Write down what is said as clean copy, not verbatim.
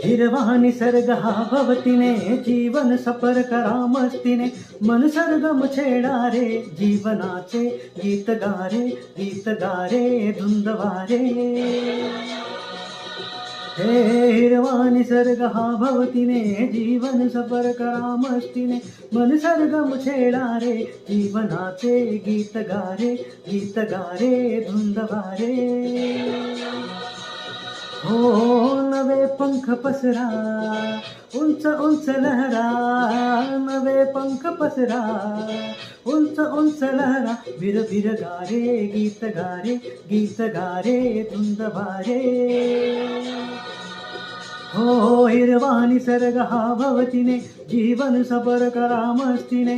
हिरवा निसर्ग हा भवतीने जीवन सफर करा मस्तीने मन सरगम छेडारे जीवनाचे गीत गारे धुंद वारे हे हिरवा निसर्ग हा भवतीने जीवन सफर करा मस्तीने मन सरगम छेडारे जीवनाचे गीत गारे धुंद वारे हो नवे पंख पसरा उंच उंच लहरा नवे पंख पसरा उंच उंच लहरा बिर बिर गीत गारे धुंद वारे हो हिरवा निसर्ग हा भवतीने जीवन सफर करा मस्तीने